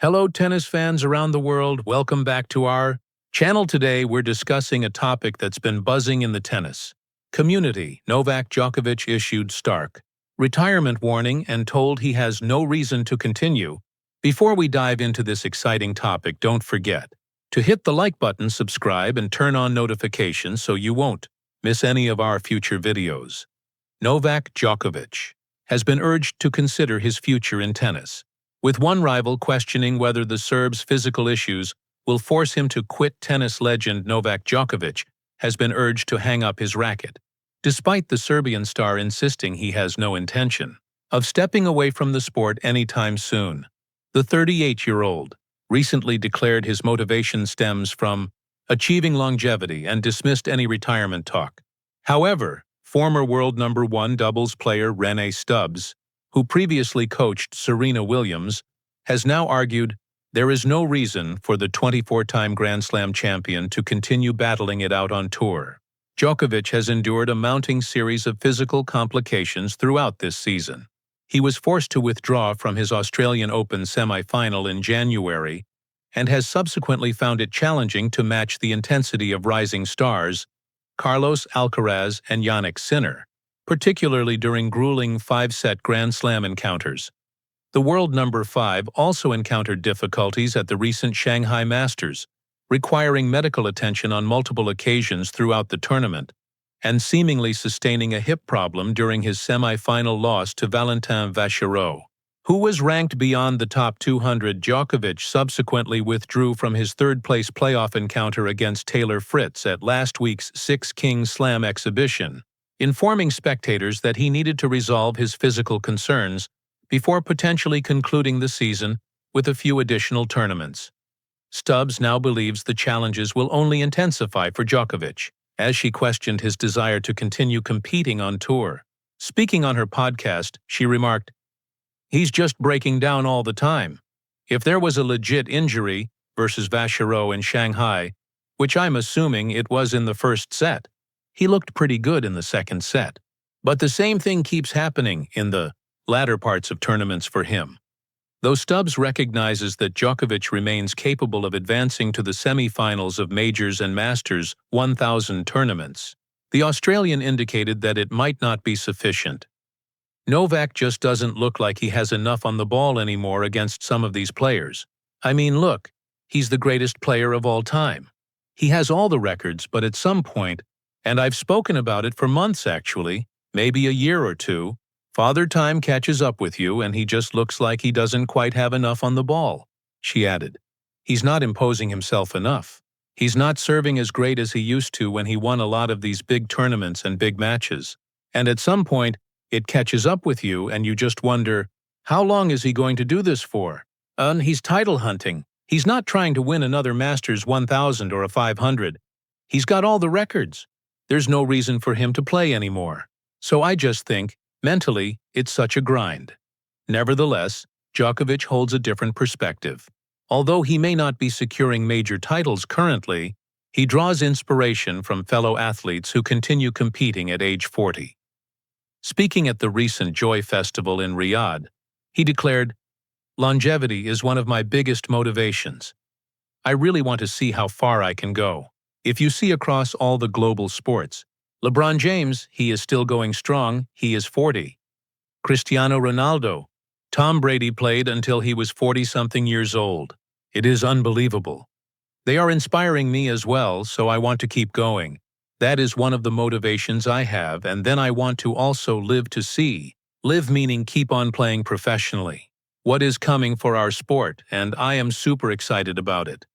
Hello, tennis fans around the world. Welcome back to our channel. Today, we're discussing a topic that's been buzzing in the tennis community. Novak Djokovic issued stark retirement warning and told he has no reason to continue. Before we dive into this exciting topic, don't forget to hit the like button, subscribe, and turn on notifications so you won't miss any of our future videos. Novak Djokovic has been urged to consider his future in tennis, with one rival questioning whether the Serb's physical issues will force him to quit. Tennis legend Novak Djokovic has been urged to hang up his racket, despite the Serbian star insisting he has no intention of stepping away from the sport anytime soon. The 38-year-old recently declared his motivation stems from achieving longevity and dismissed any retirement talk. However, former world number 1 doubles player Rennae Stubbs, who previously coached Serena Williams, has now argued there is no reason for the 24-time Grand Slam champion to continue battling it out on tour. Djokovic has endured a mounting series of physical complications throughout this season. He was forced to withdraw from his Australian Open semi-final in January and has subsequently found it challenging to match the intensity of rising stars Carlos Alcaraz and Jannik Sinner, particularly during grueling 5-set Grand Slam encounters. The world number 5 also encountered difficulties at the recent Shanghai Masters, requiring medical attention on multiple occasions throughout the tournament, and seemingly sustaining a hip problem during his semi-final loss to Valentin Vachereau, who was ranked beyond the top 200. Djokovic subsequently withdrew from his third-place playoff encounter against Taylor Fritz at last week's Six Kings Slam exhibition, informing spectators that he needed to resolve his physical concerns before potentially concluding the season with a few additional tournaments. Stubbs now believes the challenges will only intensify for Djokovic, as she questioned his desire to continue competing on tour. Speaking on her podcast, she remarked, "He's just breaking down all the time. If there was a legit injury versus Vachereau in Shanghai, which I'm assuming it was in the first set, he looked pretty good in the second set. But the same thing keeps happening in the latter parts of tournaments for him." Though Stubbs recognizes that Djokovic remains capable of advancing to the semi-finals of Majors and Masters 1000 tournaments, the Australian indicated that it might not be sufficient. "Novak just doesn't look like he has enough on the ball anymore against some of these players. I mean, look, he's the greatest player of all time. He has all the records, but at some point, and I've spoken about it for months actually, maybe a year or two, Father Time catches up with you and he just looks like he doesn't quite have enough on the ball," she added. "He's not imposing himself enough. He's not serving as great as he used to when he won a lot of these big tournaments and big matches. And at some point, it catches up with you and you just wonder, how long is he going to do this for? He's title hunting. He's not trying to win another Masters 1000 or a 500. He's got all the records. There's no reason for him to play anymore. So I just think, mentally, it's such a grind." Nevertheless, Djokovic holds a different perspective. Although he may not be securing major titles currently, he draws inspiration from fellow athletes who continue competing at age 40. Speaking at the recent Joy Festival in Riyadh, he declared, "Longevity is one of my biggest motivations. I really want to see how far I can go. If you see across all the global sports, LeBron James, he is still going strong, he is 40. Cristiano Ronaldo, Tom Brady played until he was 40-something years old. It is unbelievable. They are inspiring me as well, so I want to keep going. That is one of the motivations I have, and then I want to also live to see. Live meaning keep on playing professionally. What is coming for our sport, and I am super excited about it."